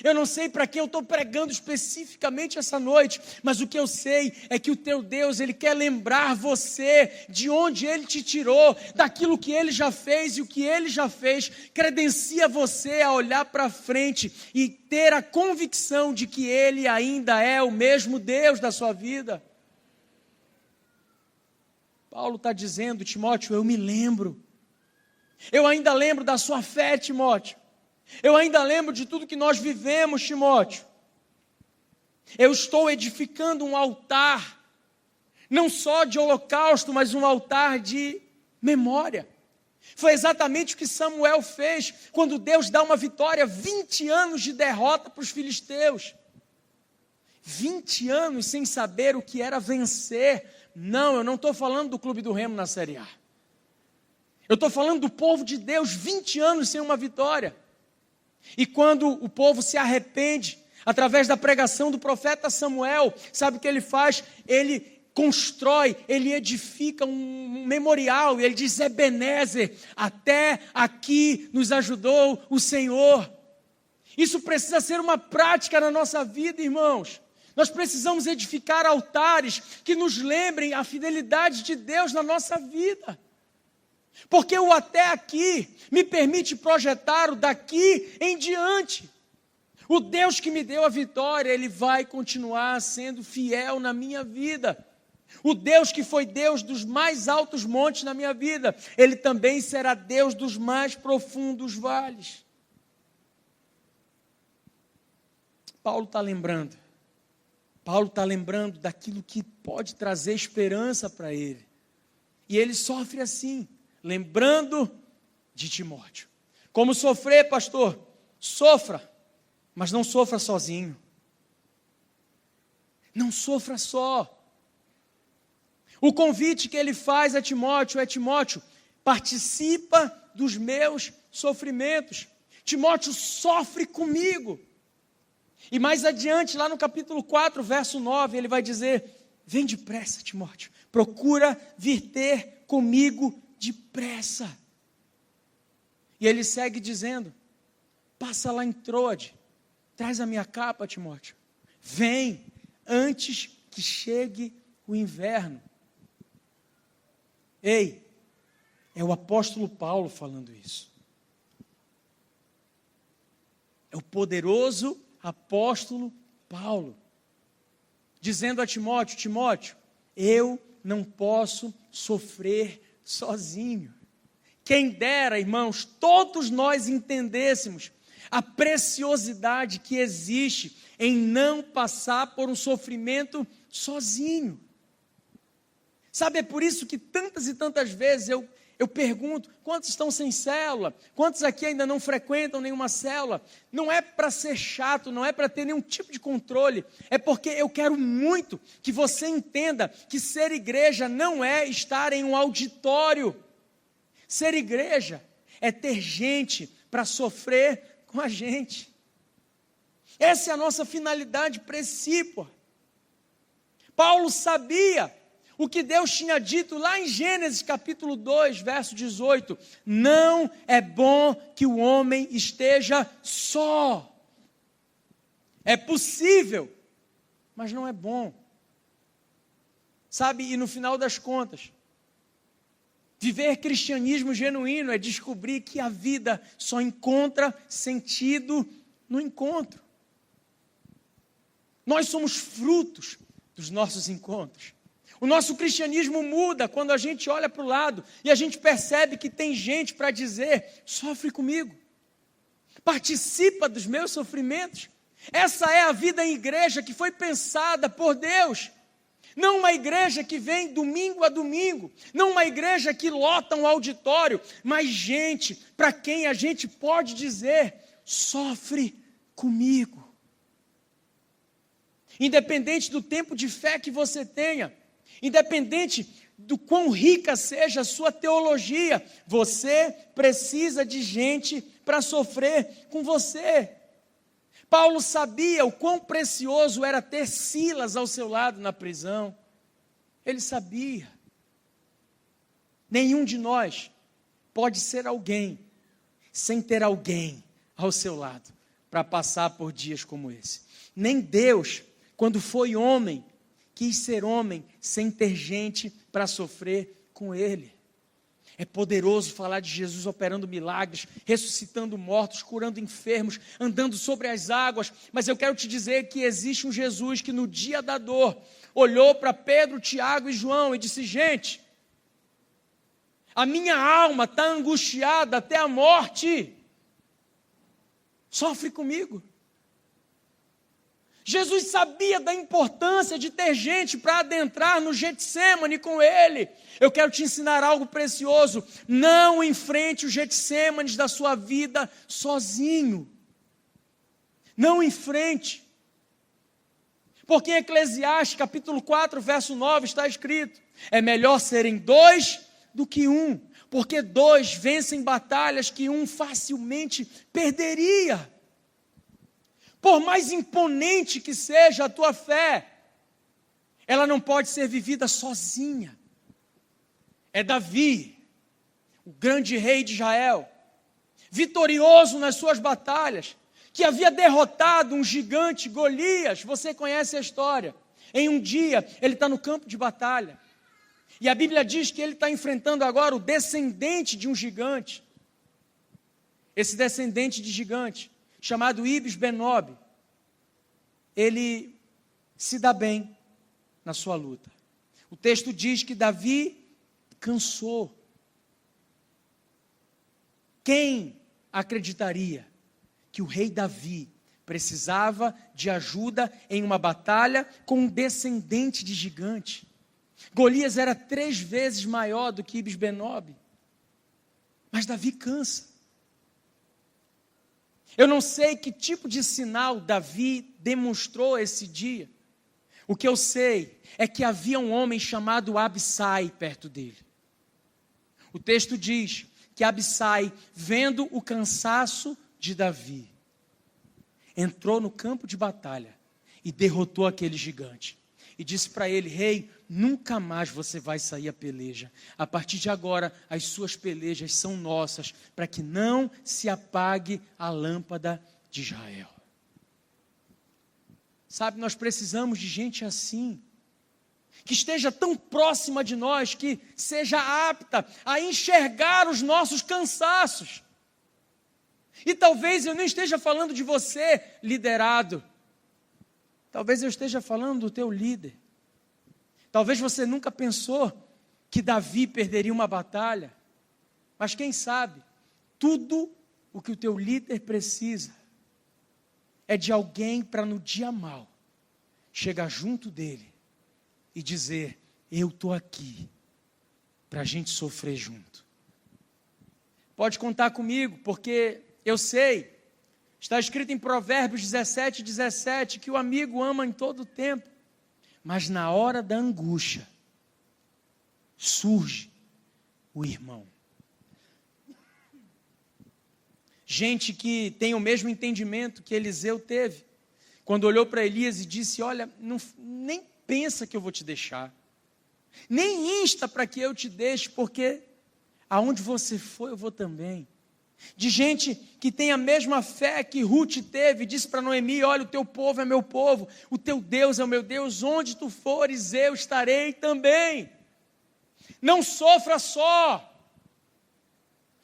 Eu não sei para quem eu estou pregando especificamente essa noite, mas o que eu sei é que o teu Deus, Ele quer lembrar você de onde Ele te tirou, daquilo que Ele já fez e o que Ele já fez, credencia você a olhar para frente e ter a convicção de que Ele ainda é o mesmo Deus da sua vida. Paulo está dizendo, Timóteo, eu me lembro, eu ainda lembro da sua fé, Timóteo. Eu ainda lembro de tudo que nós vivemos, Timóteo. Eu estou edificando um altar, não só de holocausto, mas um altar de memória. Foi exatamente o que Samuel fez, quando Deus dá uma vitória, 20 anos de derrota para os filisteus. 20 anos sem saber o que era vencer. Não, eu não estou falando do Clube do Remo na Série A. Eu estou falando do povo de Deus, 20 anos sem uma vitória. E quando o povo se arrepende, através da pregação do profeta Samuel, sabe o que ele faz? Ele constrói, ele edifica um memorial, e ele diz, Ebenezer, até aqui nos ajudou o Senhor. Isso precisa ser uma prática na nossa vida, irmãos. Nós precisamos edificar altares que nos lembrem a fidelidade de Deus na nossa vida. Porque o até aqui me permite projetar o daqui em diante. O Deus que me deu a vitória, Ele vai continuar sendo fiel na minha vida. O Deus que foi Deus dos mais altos montes na minha vida, Ele também será Deus dos mais profundos vales. Paulo está lembrando daquilo que pode trazer esperança para ele. E ele sofre assim, lembrando de Timóteo. Como sofrer, pastor? Sofra, mas não sofra sozinho. Não sofra só. O convite que ele faz a Timóteo é, Timóteo, participa dos meus sofrimentos. Timóteo, sofre comigo. E mais adiante, lá no capítulo 4, verso 9, ele vai dizer, vem depressa, Timóteo, procura vir ter comigo depressa. E ele segue dizendo, passa lá em Troade, traz a minha capa, Timóteo. Vem, antes que chegue o inverno. Ei, é o apóstolo Paulo falando isso. É o poderoso apóstolo Paulo, dizendo a Timóteo, Timóteo, eu não posso sofrer sozinho. Quem dera, irmãos, todos nós entendêssemos a preciosidade que existe em não passar por um sofrimento sozinho. Sabe, é por isso que tantas e tantas vezes eu pergunto, quantos estão sem célula? Quantos aqui ainda não frequentam nenhuma célula? Não é para ser chato, não é para ter nenhum tipo de controle, é porque eu quero muito que você entenda que ser igreja não é estar em um auditório. Ser igreja é ter gente para sofrer com a gente. Essa é a nossa finalidade principal. Paulo sabia o que Deus tinha dito lá em Gênesis capítulo 2, verso 18: não é bom que o homem esteja só. É possível, mas não é bom. Sabe, e no final das contas, viver cristianismo genuíno é descobrir que a vida só encontra sentido no encontro. Nós somos frutos dos nossos encontros. O nosso cristianismo muda quando a gente olha para o lado e a gente percebe que tem gente para dizer: sofre comigo, participa dos meus sofrimentos. Essa é a vida em igreja que foi pensada por Deus. Não uma igreja que vem domingo a domingo, não uma igreja que lota um auditório, mas gente para quem a gente pode dizer: sofre comigo. Independente do tempo de fé que você tenha, independente do quão rica seja a sua teologia, você precisa de gente para sofrer com você. Paulo sabia o quão precioso era ter Silas ao seu lado na prisão. Ele sabia. Nenhum de nós pode ser alguém sem ter alguém ao seu lado para passar por dias como esse. Nem Deus, quando foi homem, quis ser homem sem ter gente para sofrer com ele. É poderoso falar de Jesus operando milagres, ressuscitando mortos, curando enfermos, andando sobre as águas, mas eu quero te dizer que existe um Jesus que no dia da dor olhou para Pedro, Tiago e João e disse: gente, a minha alma está angustiada até a morte, sofre comigo. Jesus sabia da importância de ter gente para adentrar no Getsêmani com ele. Eu quero te ensinar algo precioso: não enfrente os Getsêmanes da sua vida sozinho. Não enfrente. Porque em Eclesiastes capítulo 4, verso 9 está escrito: é melhor serem dois do que um, porque dois vencem batalhas que um facilmente perderia. Por mais imponente que seja a tua fé, ela não pode ser vivida sozinha. É Davi, o grande rei de Israel, vitorioso nas suas batalhas, que havia derrotado um gigante, Golias. Você conhece a história. Em um dia, ele está no campo de batalha, e a Bíblia diz que ele está enfrentando agora o descendente de um gigante. Esse descendente de gigante, chamado Ibis-Benob, ele se dá bem na sua luta. O texto diz que Davi cansou. Quem acreditaria que o rei Davi precisava de ajuda em uma batalha com um descendente de gigante? Golias era 3 vezes maior do que Ibis-Benob, mas Davi cansa. Eu não sei que tipo de sinal Davi demonstrou esse dia. O que eu sei é que havia um homem chamado Abissai perto dele. O texto diz que Abissai, vendo o cansaço de Davi, entrou no campo de batalha e derrotou aquele gigante. E disse para ele: rei, nunca mais você vai sair a peleja. A partir de agora, as suas pelejas são nossas, para que não se apague a lâmpada de Israel. Sabe, nós precisamos de gente assim, que esteja tão próxima de nós, que seja apta a enxergar os nossos cansaços. E talvez eu não esteja falando de você, liderado. Talvez eu esteja falando do teu líder. Talvez você nunca pensou que Davi perderia uma batalha. Mas quem sabe, tudo o que o teu líder precisa é de alguém para no dia mau chegar junto dele e dizer: eu estou aqui para a gente sofrer junto. Pode contar comigo, porque eu sei, está escrito em Provérbios 17:17, que o amigo ama em todo tempo, mas na hora da angústia surge o irmão. Gente que tem o mesmo entendimento que Eliseu teve, quando olhou para Elias e disse: olha, nem pensa que eu vou te deixar. nem insta para que eu te deixe, porque aonde você for, eu vou também. De gente que tem a mesma fé que Ruth teve, disse para Noemi: olha, o teu povo é meu povo, o teu Deus é o meu Deus, onde tu fores eu estarei também. Não sofra só,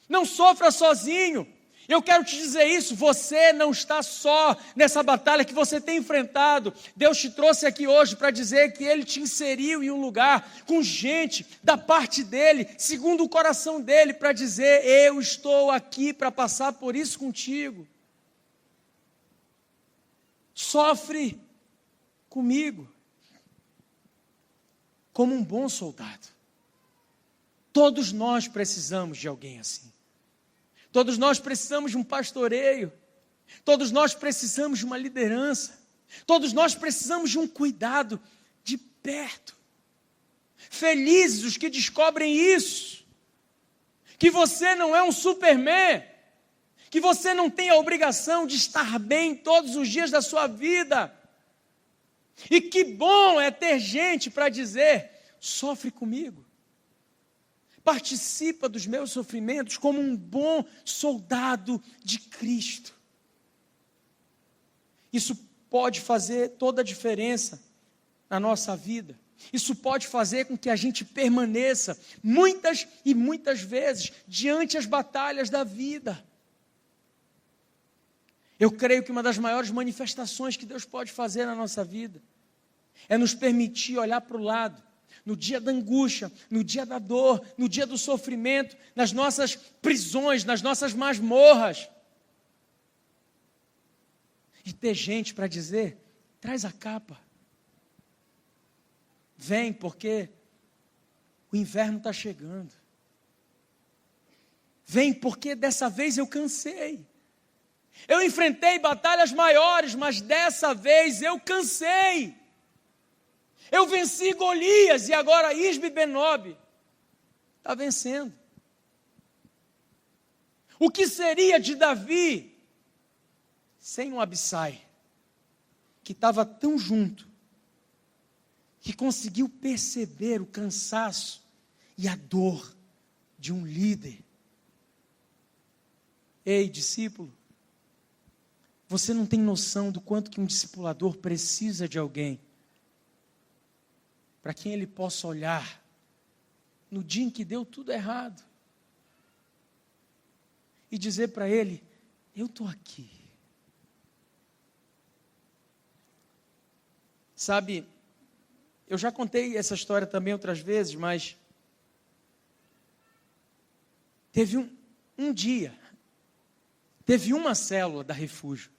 não sofra sozinho. Eu quero te dizer isso, você não está só nessa batalha que você tem enfrentado. Deus te trouxe aqui hoje para dizer que Ele te inseriu em um lugar com gente da parte dEle, segundo o coração dEle, para dizer: eu estou aqui para passar por isso contigo. Sofre comigo, como um bom soldado. Todos nós precisamos de alguém assim. Todos nós precisamos de um pastoreio, todos nós precisamos de uma liderança, todos nós precisamos de um cuidado de perto. Felizes os que descobrem isso, que você não é um Superman, que você não tem a obrigação de estar bem todos os dias da sua vida. E que bom é ter gente para dizer: sofre comigo. Participa dos meus sofrimentos como um bom soldado de Cristo. Isso pode fazer toda a diferença na nossa vida. Isso pode fazer com que a gente permaneça muitas e muitas vezes diante as batalhas da vida. Eu creio que uma das maiores manifestações que Deus pode fazer na nossa vida é nos permitir olhar para o lado, no dia da angústia, no dia da dor, no dia do sofrimento, nas nossas prisões, nas nossas masmorras. E ter gente para dizer: traz a capa. Vem, porque o inverno está chegando. Vem, porque dessa vez eu cansei. Eu enfrentei batalhas maiores, mas dessa vez eu cansei. Eu venci Golias e agora Isbi-Benob está vencendo. O que seria de Davi sem um Abissai, que estava tão junto, que conseguiu perceber o cansaço e a dor de um líder? Ei, discípulo, você não tem noção do quanto que um discipulador precisa de alguém para quem ele possa olhar no dia em que deu tudo errado e dizer para ele: eu estou aqui. Sabe, eu já contei essa história também outras vezes, mas teve um dia, teve uma célula da Refúgio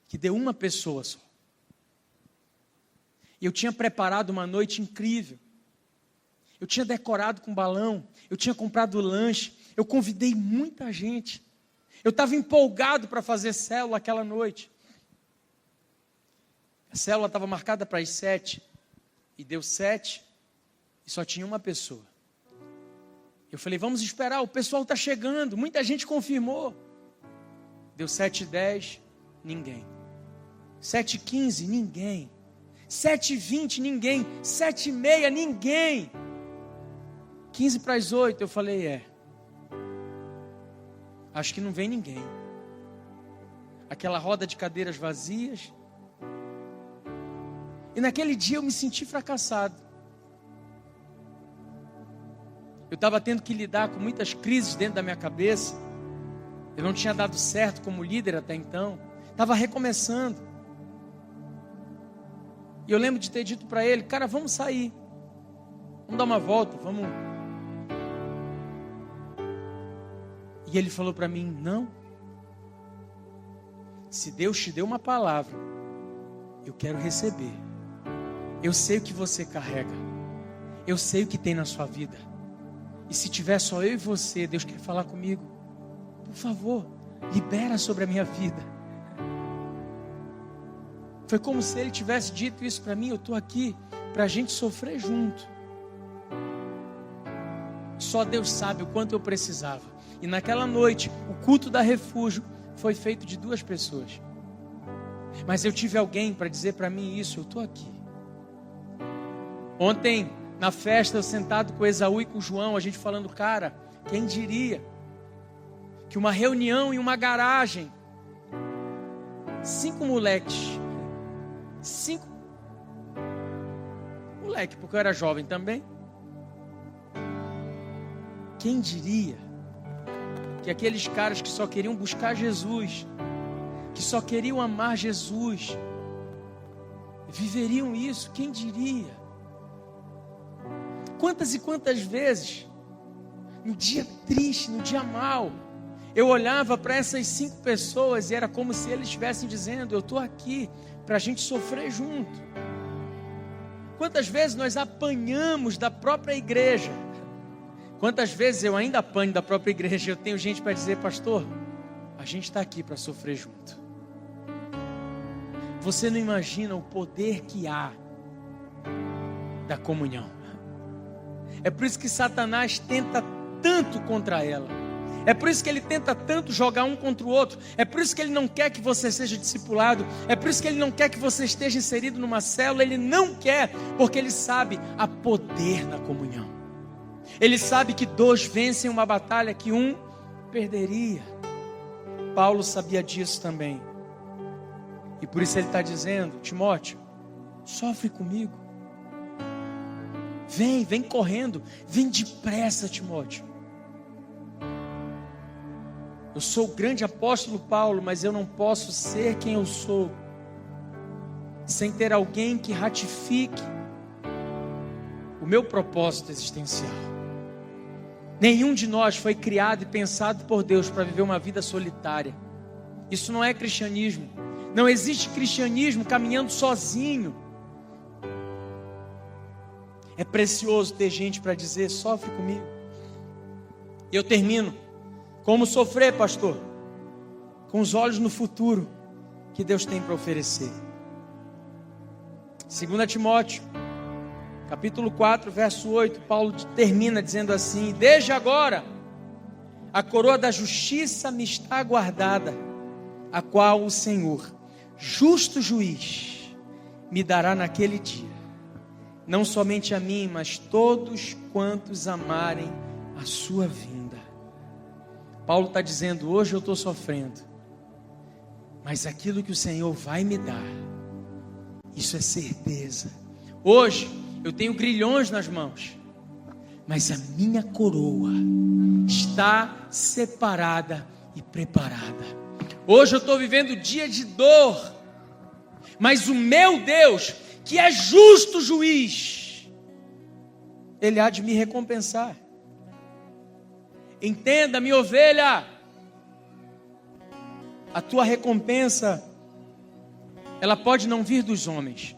que deu uma pessoa só. E eu tinha preparado uma noite incrível. Eu tinha decorado com balão, eu tinha comprado lanche, eu convidei muita gente. Eu estava empolgado para fazer célula aquela noite. A célula estava marcada para as 7, e deu 7, e só tinha uma pessoa. Eu falei: vamos esperar, o pessoal está chegando, muita gente confirmou. Deu 7h10, ninguém. 7h15, ninguém. 7h20, ninguém. 7h30, ninguém. 15 para as 8, eu falei: acho que não vem ninguém. Aquela roda de cadeiras vazias. E naquele dia eu me senti fracassado. Eu estava tendo que lidar com muitas crises dentro da minha cabeça. Eu não tinha dado certo como líder até então. Estava recomeçando. E eu lembro de ter dito para ele: cara, vamos sair. Vamos dar uma volta, vamos. E ele falou para mim: não. Se Deus te deu uma palavra, eu quero receber. Eu sei o que você carrega. Eu sei o que tem na sua vida. E se tiver só eu e você, Deus quer falar comigo. Por favor, libera sobre a minha vida. Foi como se ele tivesse dito isso para mim: eu estou aqui para a gente sofrer junto. Só Deus sabe o quanto eu precisava. E naquela noite, o culto da Refúgio foi feito de 2 pessoas. Mas eu tive alguém para dizer para mim isso: eu estou aqui. Ontem, na festa, eu sentado com Esaú e com o João, a gente falando, cara, quem diria que uma reunião em uma garagem, 5 moleques, 5 moleque, porque eu era jovem também, quem diria que aqueles caras que só queriam buscar Jesus, que só queriam amar Jesus, viveriam isso? Quem diria? Quantas e quantas vezes, no dia triste, no dia mau, eu olhava para essas 5 pessoas e era como se eles estivessem dizendo, eu estou aqui para a gente sofrer junto. Quantas vezes nós apanhamos da própria igreja? Quantas vezes eu ainda apanho da própria igreja? Eu tenho gente para dizer, pastor, a gente está aqui para sofrer junto. Você não imagina o poder que há da comunhão. É por isso que Satanás tenta tanto contra ela. É por isso que ele tenta tanto jogar um contra o outro. É por isso que ele não quer que você seja discipulado. É por isso que ele não quer que você esteja inserido numa célula. Ele não quer, porque ele sabe há poder na comunhão. Ele sabe que 2 vencem uma batalha que 1 perderia. Paulo sabia disso também. E por isso ele está dizendo, Timóteo, sofre comigo. Vem correndo, vem depressa, Timóteo. Eu sou o grande apóstolo Paulo, mas eu não posso ser quem eu sou sem ter alguém que ratifique o meu propósito existencial. Nenhum de nós foi criado e pensado por Deus para viver uma vida solitária. Isso não é cristianismo. Não existe cristianismo caminhando sozinho. É precioso ter gente para dizer, sofre comigo. E eu termino. Como sofrer, pastor? Com os olhos no futuro que Deus tem para oferecer. 2 Timóteo, capítulo 4, verso 8, Paulo termina dizendo assim, desde agora, a coroa da justiça me está guardada, a qual o Senhor, justo juiz, me dará naquele dia. Não somente a mim, mas todos quantos amarem a sua vinda. Paulo está dizendo, hoje eu estou sofrendo, mas aquilo que o Senhor vai me dar, isso é certeza. Hoje eu tenho grilhões nas mãos, mas a minha coroa está separada e preparada. Hoje eu estou vivendo dia de dor, mas o meu Deus, que é justo juiz, Ele há de me recompensar. Entenda, minha ovelha, a tua recompensa, ela pode não vir dos homens.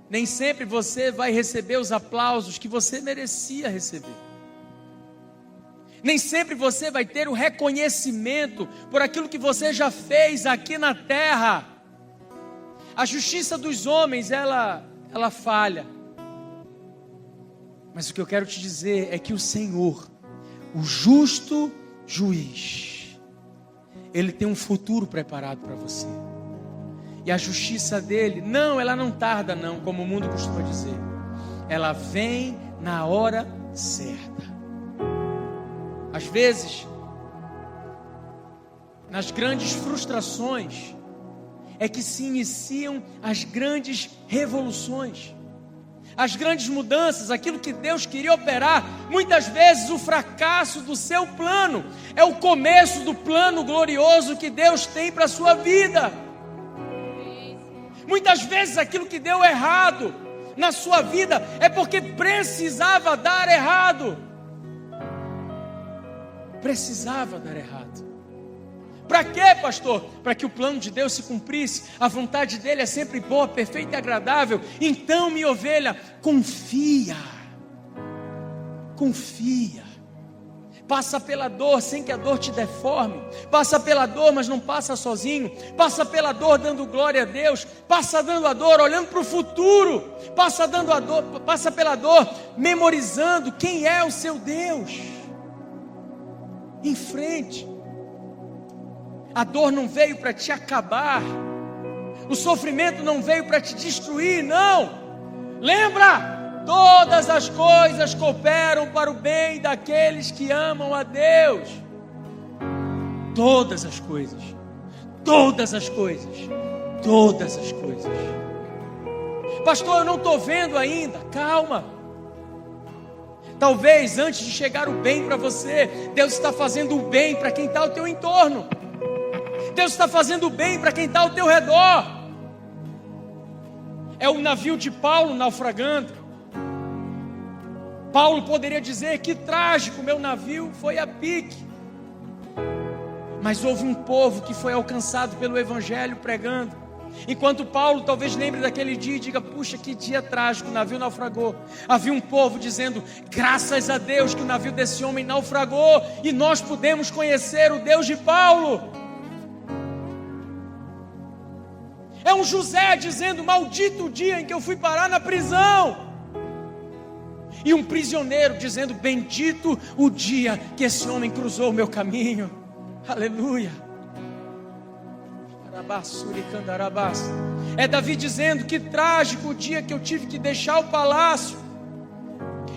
Nem sempre você vai receber os aplausos que você merecia receber. Nem sempre você vai ter o reconhecimento por aquilo que você já fez aqui na terra. A justiça dos homens, ela falha. Mas o que eu quero te dizer é que o Senhor, o justo juiz, Ele tem um futuro preparado para você. E a justiça dele, ela não tarda não, como o mundo costuma dizer. Ela vem na hora certa. Às vezes, nas grandes frustrações, é que se iniciam as grandes revoluções. As grandes mudanças, aquilo que Deus queria operar. Muitas vezes o fracasso do seu plano é o começo do plano glorioso que Deus tem para a sua vida. Muitas vezes aquilo que deu errado na sua vida é porque precisava dar errado. Precisava dar errado. Para quê, pastor? Para que o plano de Deus se cumprisse. A vontade dele é sempre boa, perfeita e agradável. Então, minha ovelha, confia. Confia. Passa pela dor sem que a dor te deforme. Passa pela dor, mas não passa sozinho. Passa pela dor dando glória a Deus. Passa dando a dor olhando para o futuro. Passa pela dor memorizando quem é o seu Deus. Em frente. A dor não veio para te acabar. O sofrimento não veio para te destruir, não. Lembra? Todas as coisas cooperam para o bem daqueles que amam a Deus. Todas as coisas. Todas as coisas. Todas as coisas. Pastor, eu não estou vendo ainda. Calma. Talvez antes de chegar o bem para você, Deus está fazendo o bem para quem está ao teu entorno. Deus está fazendo o bem para quem está ao teu redor. É o navio de Paulo naufragando. Paulo poderia dizer: que trágico, meu navio foi a pique. Mas houve um povo que foi alcançado pelo Evangelho pregando. Enquanto Paulo talvez lembre daquele dia e diga: puxa, que dia trágico, o navio naufragou. Havia um povo dizendo: graças a Deus que o navio desse homem naufragou e nós pudemos conhecer o Deus de Paulo. É um José dizendo: maldito o dia em que eu fui parar na prisão. E um prisioneiro dizendo: bendito o dia que esse homem cruzou o meu caminho. Aleluia. É Davi dizendo: que trágico o dia que eu tive que deixar o palácio.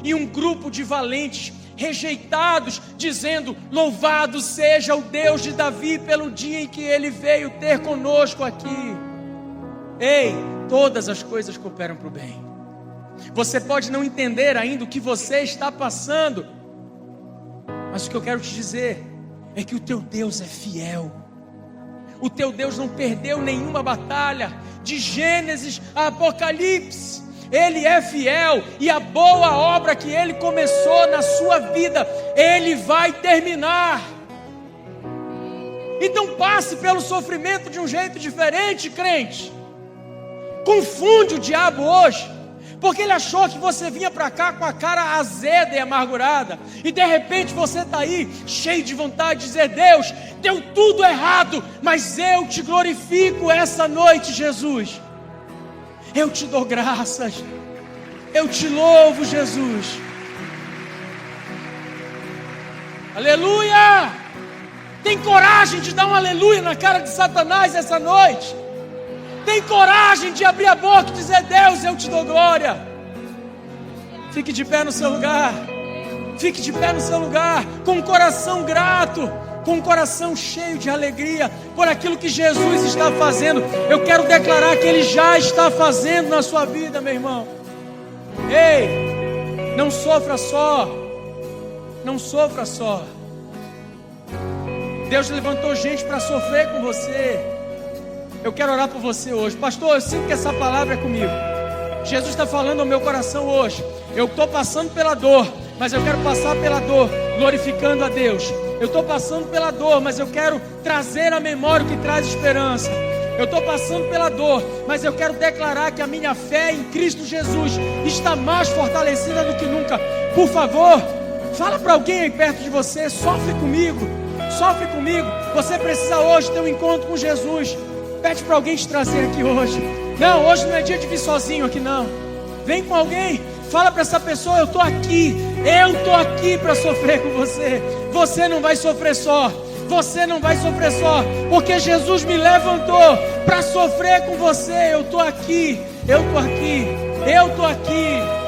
E um grupo de valentes rejeitados dizendo: louvado seja o Deus de Davi pelo dia em que ele veio ter conosco aqui. Ei, todas as coisas cooperam para o bem. Você pode não entender ainda o que você está passando, mas o que eu quero te dizer é que o teu Deus é fiel. O teu Deus não perdeu nenhuma batalha. De Gênesis a Apocalipse, Ele é fiel. E a boa obra que Ele começou na sua vida, Ele vai terminar. Então passe pelo sofrimento de um jeito diferente, crente. Confunde o diabo hoje, porque ele achou que você vinha para cá com a cara azeda e amargurada, e de repente você está aí cheio de vontade de dizer: Deus, deu tudo errado, mas eu te glorifico essa noite, Jesus. Eu te dou graças, eu te louvo, Jesus. Aleluia! Tem coragem de dar um aleluia na cara de Satanás essa noite? Tem coragem de abrir a boca e dizer: Deus, eu te dou glória. Fique de pé no seu lugar. Fique de pé no seu lugar, com um coração grato, com um coração cheio de alegria por aquilo que Jesus está fazendo. Eu quero declarar que Ele já está fazendo na sua vida, meu irmão. Ei, não sofra só. Não sofra só. Deus levantou gente para sofrer com você. Eu quero orar por você hoje. Pastor, eu sinto que essa palavra é comigo. Jesus está falando ao meu coração hoje. Eu estou passando pela dor, mas eu quero passar pela dor glorificando a Deus. Eu estou passando pela dor, mas eu quero trazer à memória o que traz esperança. Eu estou passando pela dor, mas eu quero declarar que a minha fé em Cristo Jesus está mais fortalecida do que nunca. Por favor, fala para alguém aí perto de você: sofre comigo, sofre comigo. Você precisa hoje ter um encontro com Jesus. Pede para alguém te trazer aqui hoje. Não, hoje não é dia de vir sozinho aqui, não. Vem com alguém. Fala para essa pessoa: eu estou aqui. Eu estou aqui para sofrer com você. Você não vai sofrer só. Você não vai sofrer só. Porque Jesus me levantou para sofrer com você. Eu estou aqui. Eu estou aqui. Eu estou aqui.